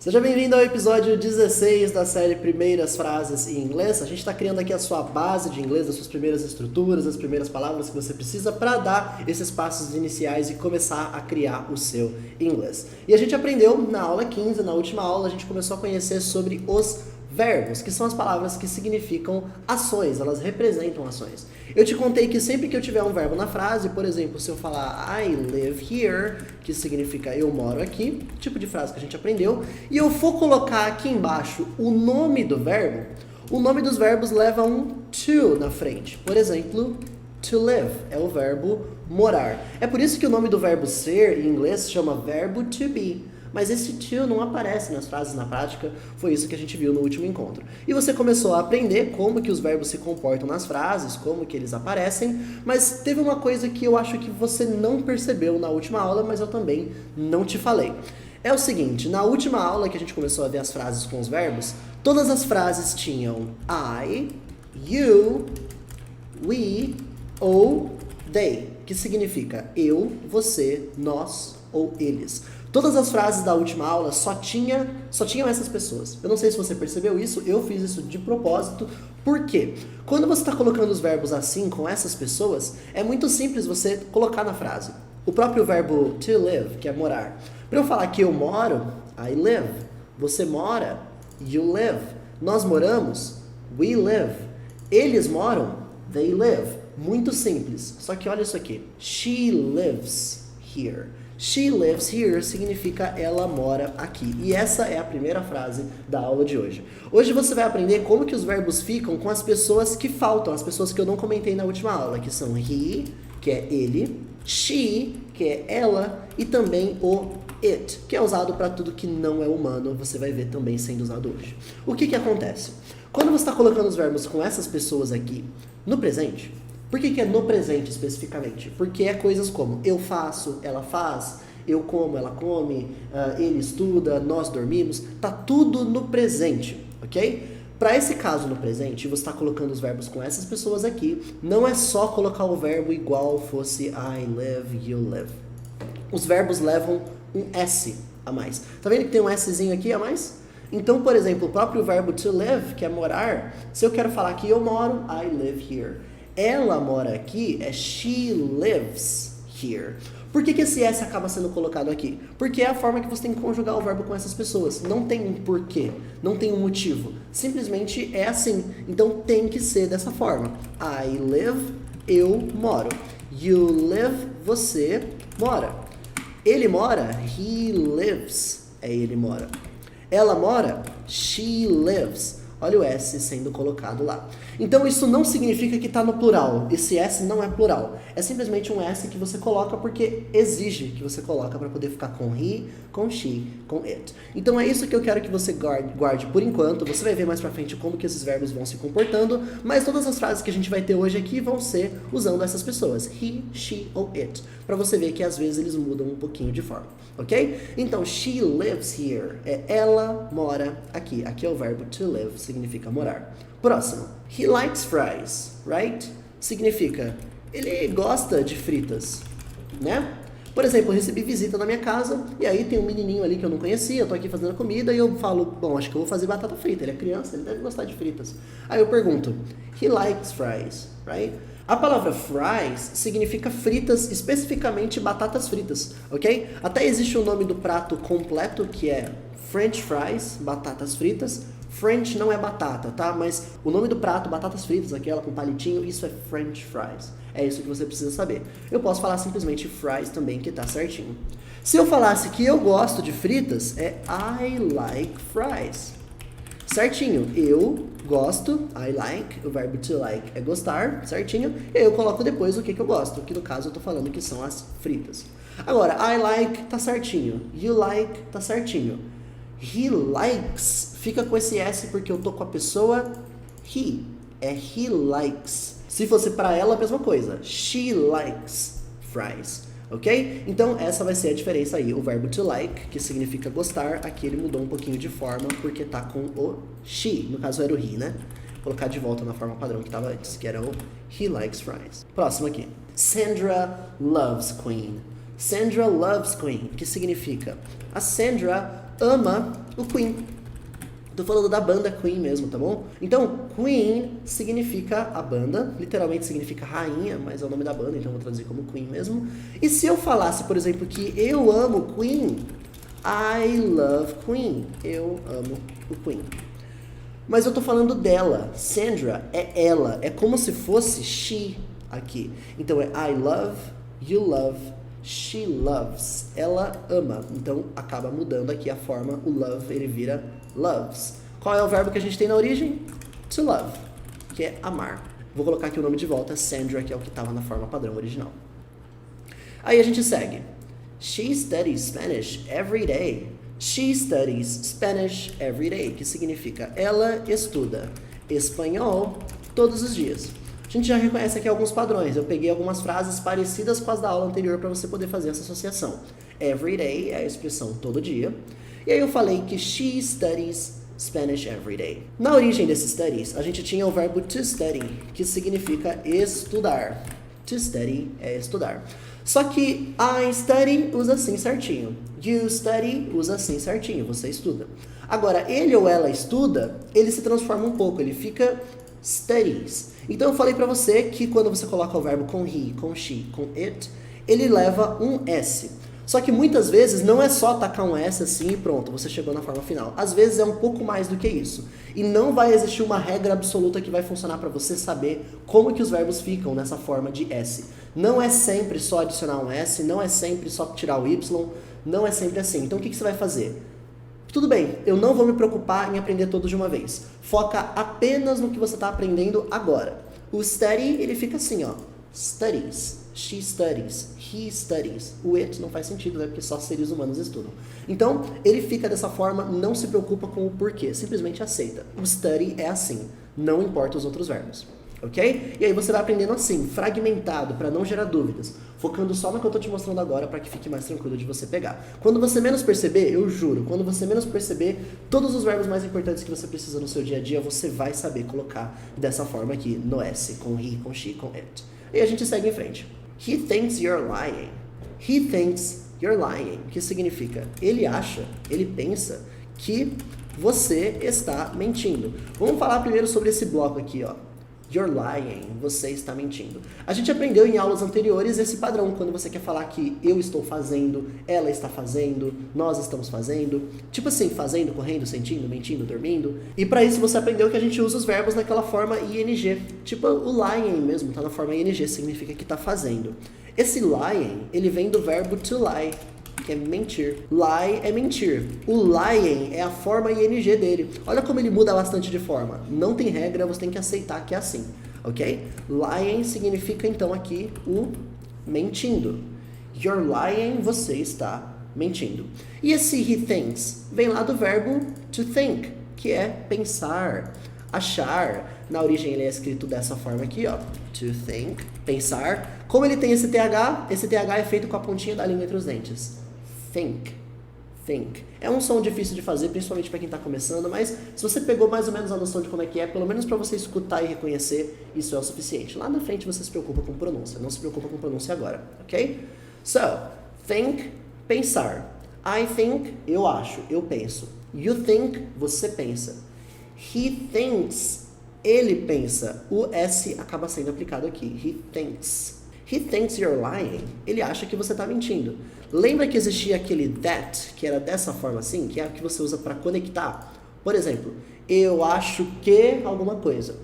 Seja bem-vindo ao episódio 16 da série Primeiras Frases em Inglês. A gente está criando aqui a sua base de inglês, as suas primeiras estruturas, as primeiras palavras que você precisa para dar esses passos iniciais e começar a criar o seu inglês. E a gente aprendeu na aula 15, na última aula, a gente começou a conhecer sobre os verbos, que são as palavras que significam ações, elas representam ações. Eu te contei que sempre que eu tiver um verbo na frase, por exemplo, se eu falar I live here, que significa eu moro aqui, tipo de frase que a gente aprendeu, e eu for colocar aqui embaixo o nome do verbo, o nome dos verbos leva um to na frente. Por exemplo, to live é o verbo morar. É por isso que o nome do verbo ser em inglês se chama verbo to be. Mas esse to não aparece nas frases na prática, foi isso que a gente viu no último encontro. E você começou a aprender como que os verbos se comportam nas frases, como que eles aparecem, mas teve uma coisa que eu acho que você não percebeu na última aula, mas eu também não te falei. É o seguinte, na última aula que a gente começou a ver as frases com os verbos, todas as frases tinham I, you, we ou they, que significa eu, você, nós ou eles. Todas as frases da última aula só tinham essas pessoas. Eu não sei se você percebeu isso, eu fiz isso de propósito. Por quê? Quando você está colocando os verbos assim, com essas pessoas, é muito simples você colocar na frase. O próprio verbo to live, que é morar. Para eu falar que eu moro, I live. Você mora, you live. Nós moramos, we live. Eles moram, they live. Muito simples. Só que olha isso aqui. She lives here. She lives here significa ela mora aqui. E essa é a primeira frase da aula de hoje. Hoje você vai aprender como que os verbos ficam com as pessoas que faltam, as pessoas que eu não comentei na última aula, que são he, que é ele, she, que é ela, e também o it, que é usado para tudo que não é humano, você vai ver também sendo usado hoje. O que acontece? Quando você está colocando os verbos com essas pessoas aqui no presente, por que é no presente especificamente? Porque é coisas como eu faço, ela faz, eu como, ela come, ele estuda, nós dormimos, tá tudo no presente, ok? Para esse caso no presente, você está colocando os verbos com essas pessoas aqui, não é só colocar o verbo igual fosse I live, you live. Os verbos levam um S a mais. Tá vendo que tem um Szinho aqui a mais? Então, por exemplo, o próprio verbo to live, que é morar, se eu quero falar que eu moro, I live here. Ela mora aqui, é she lives here. Por que esse S acaba sendo colocado aqui? Porque é a forma que você tem que conjugar o verbo com essas pessoas. Não tem um porquê, não tem um motivo. Simplesmente é assim. Então tem que ser dessa forma. I live, eu moro. You live, você mora. Ele mora, he lives, é ele mora. Ela mora, she lives. Olha o S sendo colocado lá. Então isso não significa que está no plural. Esse S não é plural. É simplesmente um S que você coloca porque exige que você coloca para poder ficar com he, com she, com it. Então é isso que eu quero que você guarde por enquanto. Você vai ver mais pra frente como que esses verbos vão se comportando, mas todas as frases que a gente vai ter hoje aqui vão ser usando essas pessoas. He, she ou it. Para você ver que às vezes eles mudam um pouquinho de forma, ok? Então, she lives here. É ela mora aqui. Aqui é o verbo to live, significa morar. Próximo. He likes fries, right? Significa, ele gosta de fritas, né? Por exemplo, eu recebi visita na minha casa e aí tem um menininho ali que eu não conhecia, eu tô aqui fazendo comida e eu falo, bom, acho que eu vou fazer batata frita. Ele é criança, ele deve gostar de fritas. Aí eu pergunto, he likes fries, right? A palavra fries significa fritas, especificamente batatas fritas, ok? Até existe o nome do prato completo, que é French fries, batatas fritas. French não é batata, tá? Mas o nome do prato, batatas fritas, aquela com palitinho, isso é French fries. É isso que você precisa saber. Eu posso falar simplesmente fries também, que tá certinho. Se eu falasse que eu gosto de fritas, é I like fries. Certinho, eu gosto, I like, o verbo to like é gostar, certinho, e aí eu coloco depois o que eu gosto, que no caso eu tô falando que são as fritas. Agora, I like tá certinho, you like tá certinho. He likes fica com esse S porque eu tô com a pessoa he, é he likes. Se fosse pra ela, a mesma coisa, she likes fries. Ok? Então, essa vai ser a diferença aí. O verbo to like, que significa gostar, aqui ele mudou um pouquinho de forma, porque tá com o she. No caso, era o he, né? Vou colocar de volta na forma padrão que estava antes, que era o he likes fries. Próximo aqui. Sandra loves Queen. Sandra loves Queen, que significa a Sandra ama o Queen. Tô falando da banda Queen mesmo, tá bom? Então, Queen significa a banda, literalmente significa rainha, mas é o nome da banda, então vou traduzir como Queen mesmo. E se eu falasse, por exemplo, que eu amo Queen, I love Queen, eu amo o Queen. Mas eu tô falando dela, Sandra é ela, é como se fosse she aqui. Então é I love, you love, she loves, ela ama. Então acaba mudando aqui a forma, o love ele vira loves. Qual é o verbo que a gente tem na origem? To love, que é amar. Vou colocar aqui o nome de volta, Sandra, que é o que estava na forma padrão original. Aí a gente segue. She studies Spanish every day. She studies Spanish every day, que significa ela estuda espanhol todos os dias. A gente já reconhece aqui alguns padrões. Eu peguei algumas frases parecidas com as da aula anterior para você poder fazer essa associação. Every day é a expressão todo dia. E aí eu falei que she studies Spanish every day. Na origem desses studies, a gente tinha o verbo to study, que significa estudar. To study é estudar. Só que I study usa assim certinho. You study usa assim certinho, você estuda. Agora, ele ou ela estuda, ele se transforma um pouco, ele fica studies. Então eu falei pra você que quando você coloca o verbo com he, com she, com it, ele leva um S. Só que muitas vezes não é só tacar um S assim e pronto, você chegou na forma final. Às vezes é um pouco mais do que isso. E não vai existir uma regra absoluta que vai funcionar para você saber como que os verbos ficam nessa forma de S. Não é sempre só adicionar um S, não é sempre só tirar o Y, não é sempre assim. Então o que você vai fazer? Tudo bem, eu não vou me preocupar em aprender todos de uma vez. Foca apenas no que você está aprendendo agora. O study, ele fica assim, ó. Studies. She studies, he studies. O it não faz sentido, né? Porque só seres humanos estudam. Então, ele fica dessa forma, não se preocupa com o porquê, simplesmente aceita. O study é assim, não importa os outros verbos. Ok? E aí você vai aprendendo assim, fragmentado, para não gerar dúvidas. Focando só no que eu tô te mostrando agora, para que fique mais tranquilo de você pegar. Quando você menos perceber, eu juro, quando você menos perceber, todos os verbos mais importantes que você precisa no seu dia a dia, você vai saber colocar dessa forma aqui, no S, com he, com she, com it. E a gente segue em frente. He thinks you're lying. He thinks you're lying. Que significa, ele acha, ele pensa que você está mentindo. Vamos falar primeiro sobre esse bloco aqui, ó. You're lying, você está mentindo. A gente aprendeu em aulas anteriores esse padrão, quando você quer falar que eu estou fazendo, ela está fazendo, nós estamos fazendo. Tipo assim, fazendo, correndo, sentindo, mentindo, dormindo. E para isso você aprendeu que a gente usa os verbos naquela forma ing. Tipo o lying mesmo, tá na forma ing, significa que está fazendo. Esse lying, ele vem do verbo to lie, que é mentir. Lie é mentir. O lying é a forma ing dele. Olha como ele muda bastante de forma. Não tem regra, você tem que aceitar que é assim, ok? Lying significa então aqui o mentindo. You're lying, você está mentindo. E esse he thinks vem lá do verbo to think, que é pensar, achar. Na origem ele é escrito dessa forma aqui, ó. To think, pensar. Como ele tem esse TH é feito com a pontinha da língua entre os dentes. Think. Think. É um som difícil de fazer, principalmente para quem está começando, mas se você pegou mais ou menos a noção de como é que é, pelo menos para você escutar e reconhecer, isso é o suficiente. Lá na frente você se preocupa com pronúncia, não se preocupa com pronúncia agora, ok? So, think, pensar. I think, eu acho, eu penso. You think, você pensa. He thinks, ele pensa. O S acaba sendo aplicado aqui. He thinks. He thinks you're lying. Ele acha que você está mentindo. Lembra que existia aquele that, que era dessa forma assim, que é o que você usa para conectar? Por exemplo, eu acho que alguma coisa.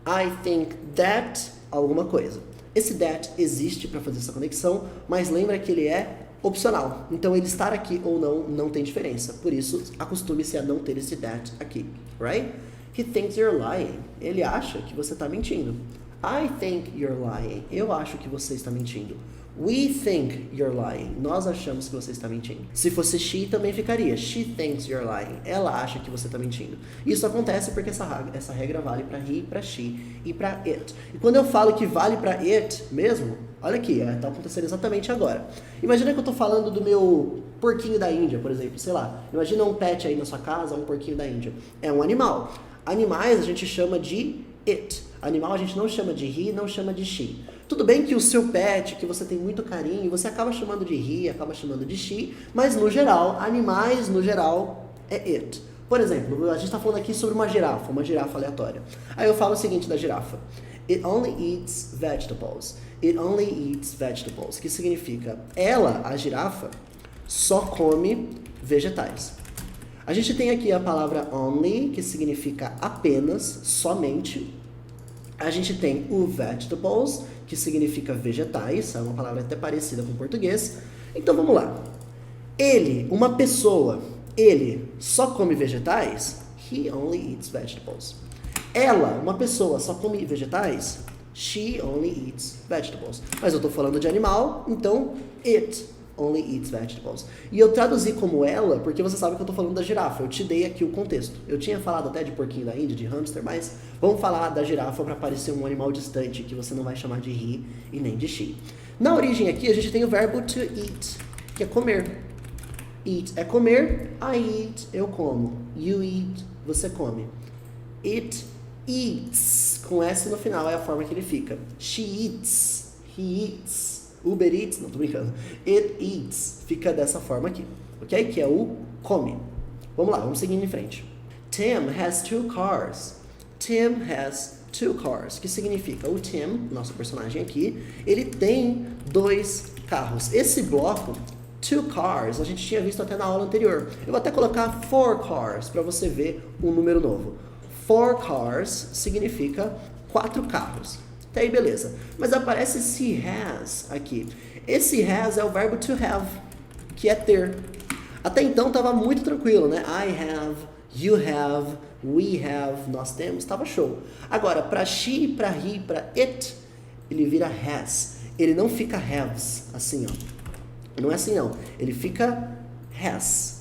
I think that alguma coisa. Esse that existe para fazer essa conexão, mas lembra que ele é opcional. Então ele estar aqui ou não tem diferença. Por isso, acostume-se a não ter esse that aqui, right? He thinks you're lying. Ele acha que você está mentindo. I think you're lying. Eu acho que você está mentindo. We think you're lying. Nós achamos que você está mentindo. Se fosse she, também ficaria. She thinks you're lying. Ela acha que você está mentindo. Isso acontece porque essa regra vale para he, para she e para it. E quando eu falo que vale para it mesmo, olha aqui, está acontecendo exatamente agora. Imagina que eu estou falando do meu porquinho da Índia, por exemplo. Sei lá, imagina um pet aí na sua casa, um porquinho da Índia. É um animal. Animais a gente chama de it. Animal a gente não chama de he, não chama de she. Tudo bem que o seu pet, que você tem muito carinho, você acaba chamando de he, acaba chamando de she, mas no geral, animais no geral, é it. Por exemplo, a gente está falando aqui sobre uma girafa aleatória. Aí eu falo o seguinte da girafa. It only eats vegetables. It only eats vegetables. Que significa, ela, a girafa, só come vegetais. A gente tem aqui a palavra only, que significa apenas, somente. A gente tem o vegetables, que significa vegetais, é uma palavra até parecida com o português. Então vamos lá. Ele, uma pessoa, ele só come vegetais? He only eats vegetables. Ela, uma pessoa, só come vegetais? She only eats vegetables. Mas eu tô falando de animal, então it only eats vegetables. E eu traduzi como ela, porque você sabe que eu tô falando da girafa. Eu te dei aqui o contexto. Eu tinha falado até de porquinho da Índia, de hamster, mas vamos falar da girafa para parecer um animal distante, que você não vai chamar de he e nem de she. Na origem aqui, a gente tem o verbo to eat, que é comer. Eat é comer, I eat, eu como. You eat, você come. It eats, com S no final é a forma que ele fica. She eats, he eats. Uber Eats, não tô brincando. It eats, fica dessa forma aqui, ok? Que é o come. Vamos lá, vamos seguindo em frente. Tim has 2 cars. Tim has 2 cars, que significa o Tim, nosso personagem aqui, ele tem 2 carros. Esse bloco, 2 cars, a gente tinha visto até na aula anterior. Eu vou até colocar 4 cars para você ver um número novo. 4 cars significa 4 carros. Até aí, beleza. Mas aparece esse has aqui. Esse has é o verbo to have, que é ter. Até então estava muito tranquilo, né? I have, you have, we have, nós temos, estava show. Agora, para she, para he, para it, ele vira has. Ele não fica haves, assim, ó. Não é assim, não. Ele fica has.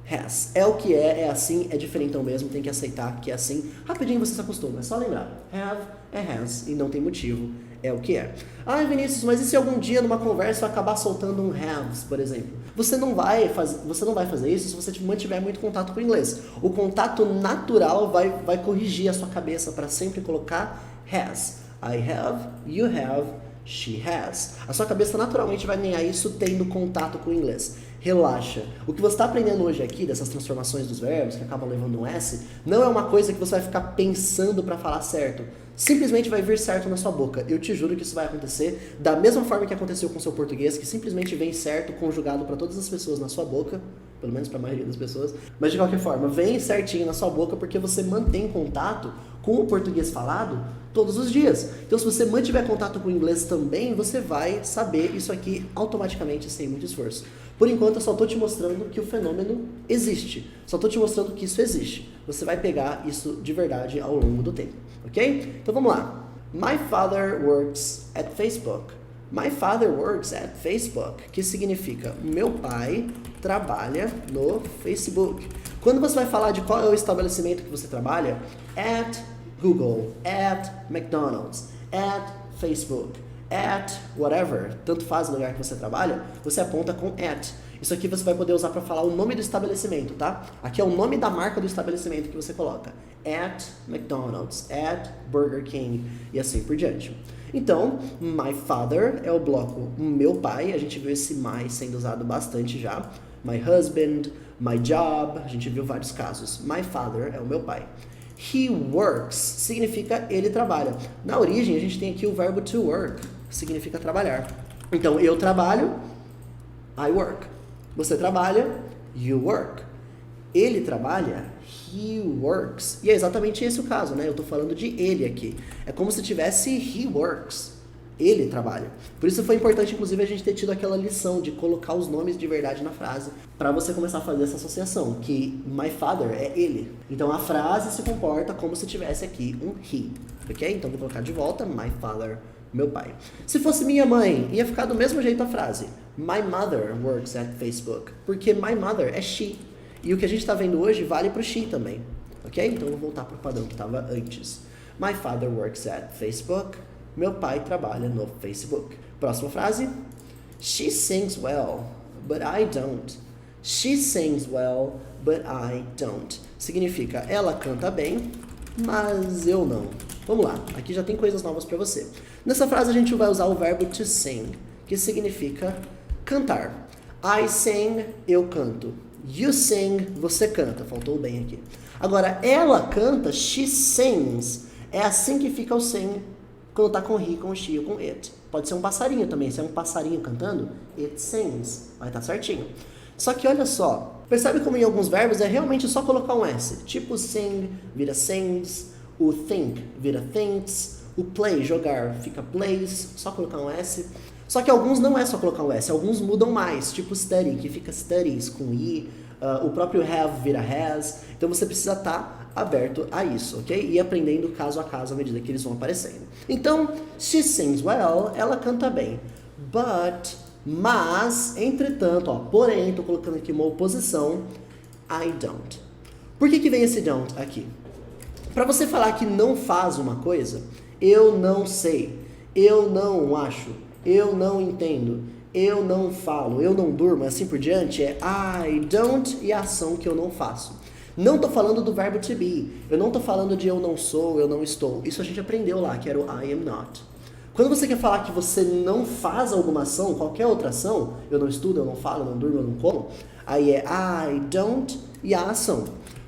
Has. É o que é assim, é diferentão mesmo, tem que aceitar que é assim. Rapidinho você se acostuma, é só lembrar. Have é has, e não tem motivo, é o que é. Ah, Vinícius, mas e se algum dia numa conversa eu acabar soltando um haves, por exemplo? Você não vai fazer isso se você mantiver muito contato com o inglês. O contato natural vai corrigir a sua cabeça para sempre colocar has. I have, you have, she has. A sua cabeça naturalmente vai ganhar isso tendo contato com o inglês. Relaxa. O que você está aprendendo hoje aqui, dessas transformações dos verbos, que acabam levando um S, não é uma coisa que você vai ficar pensando para falar certo. Simplesmente vai vir certo na sua boca. Eu te juro que isso vai acontecer da mesma forma que aconteceu com o seu português, que simplesmente vem certo, conjugado para todas as pessoas na sua boca, pelo menos para a maioria das pessoas, mas de qualquer forma, vem certinho na sua boca porque você mantém contato com o português falado todos os dias. Então, se você mantiver contato com o inglês também, você vai saber isso aqui automaticamente, sem muito esforço. Por enquanto, eu só estou te mostrando que o fenômeno existe. Só estou te mostrando que isso existe. Você vai pegar isso de verdade ao longo do tempo, ok? Então, vamos lá. My father works at Facebook. My father works at Facebook, que significa meu pai trabalha no Facebook. Quando você vai falar de qual é o estabelecimento que você trabalha, at Google, at McDonald's, at Facebook, at whatever, tanto faz o lugar que você trabalha, você aponta com at. Isso aqui você vai poder usar para falar o nome do estabelecimento, tá? Aqui é o nome da marca do estabelecimento que você coloca. At McDonald's, at Burger King e assim por diante. Então, my father é o bloco meu pai, a gente viu esse my sendo usado bastante já. My husband, my job, a gente viu vários casos. My father é o meu pai. He works significa ele trabalha. Na origem, a gente tem aqui o verbo to work, que significa trabalhar. Então, eu trabalho, I work. Você trabalha, you work. Ele trabalha, he works. E é exatamente esse o caso, né? Eu tô falando de ele aqui. É como se tivesse he works. Ele trabalha. Por isso foi importante, inclusive, a gente ter tido aquela lição de colocar os nomes de verdade na frase, para você começar a fazer essa associação, que my father é ele. Então a frase se comporta como se tivesse aqui um he, ok? Então vou colocar de volta, my father, meu pai. Se fosse minha mãe, ia ficar do mesmo jeito a frase. My mother works at Facebook, porque my mother é she. E o que a gente está vendo hoje vale para o she também, ok? Então vou voltar para o padrão que estava antes. My father works at Facebook. Meu pai trabalha no Facebook. Próxima frase. She sings well, but I don't. She sings well, but I don't. Significa, ela canta bem, mas eu não. Vamos lá, aqui já tem coisas novas para você. Nessa frase a gente vai usar o verbo to sing, que significa cantar. I sing, eu canto. You sing, você canta. Faltou bem aqui. Agora, ela canta, she sings. É assim que fica o sing quando tá com he, com she ou com it. Pode ser um passarinho também. Se é um passarinho cantando, it sings. Vai estar certinho. Só que olha só, percebe como em alguns verbos é realmente só colocar um S. Tipo sing, vira sings. O think, vira thinks. O play, jogar, fica plays. Só colocar um S. Só que alguns não é só colocar um S. Alguns mudam mais. Tipo study, que fica studies com I. O próprio have vira has. Então você precisa estar aberto a isso, ok? E aprendendo caso a caso à medida que eles vão aparecendo. Então, she sings well, ela canta bem. But, mas, entretanto, ó, porém, estou colocando aqui uma oposição, I don't. Por que vem esse don't aqui? Para você falar que não faz uma coisa, eu não sei, eu não acho, eu não entendo, eu não falo, eu não durmo, assim por diante, é I don't e a ação que eu não faço. Não tô falando do verbo to be, eu não tô falando de eu não sou, eu não estou. Isso a gente aprendeu lá, que era o I am not. Quando você quer falar que você não faz alguma ação, qualquer outra ação, eu não estudo, eu não falo, eu não durmo, eu não como, aí é I don't e a ação.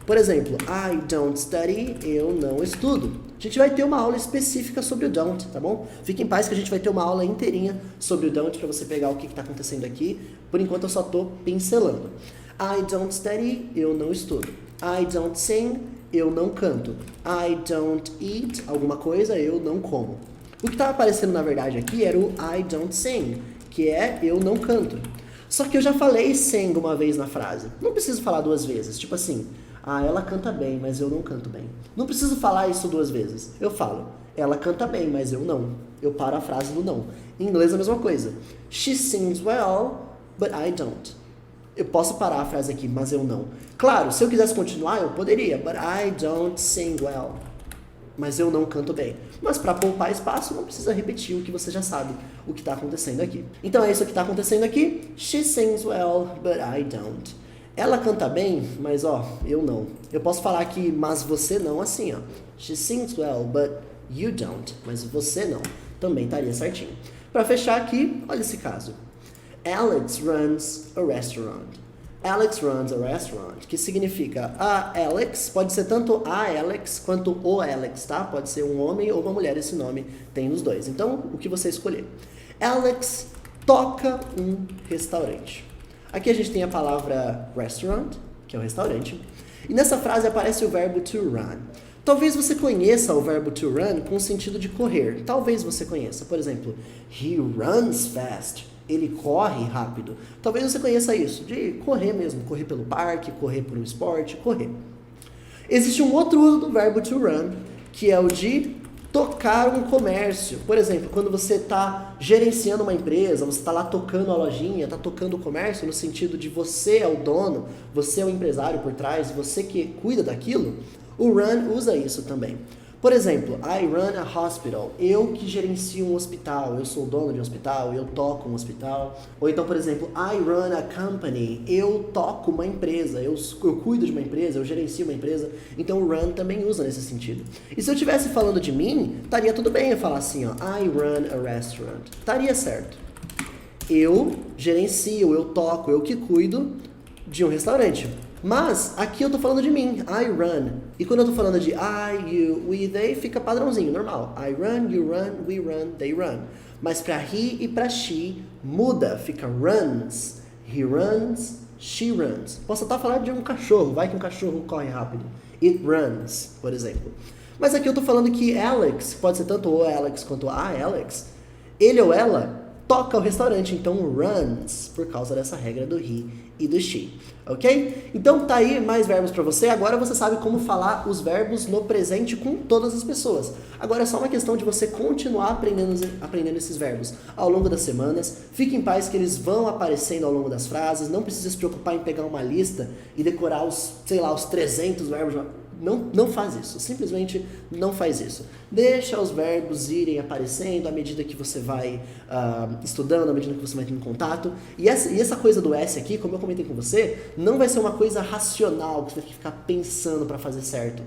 Por exemplo, I don't study, eu não estudo. A gente vai ter uma aula específica sobre o don't, tá bom? Fique em paz que a gente vai ter uma aula inteirinha sobre o don't para você pegar o que está acontecendo aqui. Por enquanto eu só estou pincelando. I don't study, eu não estudo. I don't sing, eu não canto. I don't eat, alguma coisa, eu não como. O que estava aparecendo na verdade aqui era o I don't sing, que é eu não canto. Só que eu já falei sing uma vez na frase. Não preciso falar duas vezes. Tipo assim, ela canta bem, mas eu não canto bem. Não preciso falar isso duas vezes. Eu falo, ela canta bem, mas eu não. Eu paro a frase no não. Em inglês é a mesma coisa. She sings well, but I don't. Eu posso parar a frase aqui, mas eu não. Claro, se eu quisesse continuar, eu poderia. But I don't sing well. Mas eu não canto bem. Mas para poupar espaço, não precisa repetir o que você já sabe, o que está acontecendo aqui. Então é isso que está acontecendo aqui. She sings well, but I don't. Ela canta bem, mas eu não. Eu posso falar aqui, mas você não, assim, ó. She sings well, but you don't. Mas você não. Também estaria certinho. Para fechar aqui, olha esse caso. Alex runs a restaurant. Alex runs a restaurant, que significa a Alex, pode ser tanto a Alex quanto o Alex, tá? Pode ser um homem ou uma mulher, esse nome tem nos dois. Então, o que você escolher. Alex toca um restaurante. Aqui a gente tem a palavra restaurant, que é o restaurante, e nessa frase aparece o verbo to run. Talvez você conheça o verbo to run com o sentido de correr. Talvez você conheça. Por exemplo, he runs fast. Ele corre rápido. Talvez você conheça isso, de correr mesmo, correr pelo parque, correr por um esporte, correr. Existe um outro uso do verbo to run, que é o de tocar um comércio. Por exemplo, quando você está gerenciando uma empresa, você está lá tocando a lojinha, está tocando o comércio, no sentido de você é o dono, você é o empresário por trás, você que cuida daquilo, o run usa isso também. Por exemplo, I run a hospital. Eu que gerencio um hospital, eu sou o dono de um hospital, eu toco um hospital. Ou então, por exemplo, I run a company. Eu toco uma empresa, eu cuido de uma empresa, eu gerencio uma empresa. Então, o run também usa nesse sentido. E se eu estivesse falando de mim, estaria tudo bem eu falar assim, ó, I run a restaurant. Estaria certo. Eu gerencio, eu toco, eu que cuido de um restaurante. Mas aqui eu tô falando de mim, I run. E quando eu tô falando de I, you, we, they, fica padrãozinho, normal. I run, you run, we run, they run. Mas para he e para she muda, fica runs. He runs, she runs. Posso até falar de um cachorro, vai que um cachorro corre rápido. It runs, por exemplo. Mas aqui eu tô falando que Alex, pode ser tanto o Alex quanto a Alex, ele ou ela toca o restaurante, então runs, por causa dessa regra do he e do she, ok? Então tá aí mais verbos para você, agora você sabe como falar os verbos no presente com todas as pessoas. Agora é só uma questão de você continuar aprendendo esses verbos ao longo das semanas. Fique em paz que eles vão aparecendo ao longo das frases, não precisa se preocupar em pegar uma lista e decorar os 300 verbos. Não faz isso, simplesmente não faz isso. Deixa os verbos irem aparecendo à medida que você vai estudando, à medida que você vai tendo contato. E essa coisa do S aqui, como eu comentei com você, não vai ser uma coisa racional, que você vai ter que ficar pensando para fazer certo.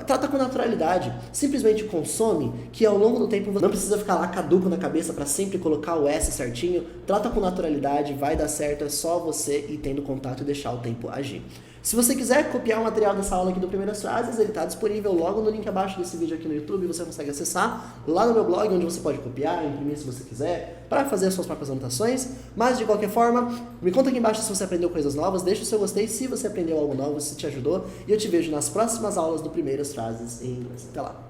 Trata com naturalidade, simplesmente consome, que ao longo do tempo você não precisa ficar lá caduco na cabeça para sempre colocar o S certinho. Trata com naturalidade, vai dar certo, é só você ir tendo contato e deixar o tempo agir. Se você quiser copiar o material dessa aula aqui do Primeiras Frases, ele está disponível logo no link abaixo desse vídeo aqui no YouTube, você consegue acessar lá no meu blog, onde você pode copiar, imprimir se você quiser, para fazer as suas próprias anotações. Mas, de qualquer forma, me conta aqui embaixo se você aprendeu coisas novas, deixa o seu gostei se você aprendeu algo novo, se te ajudou, e eu te vejo nas próximas aulas do Primeiras Frases em inglês. Até lá!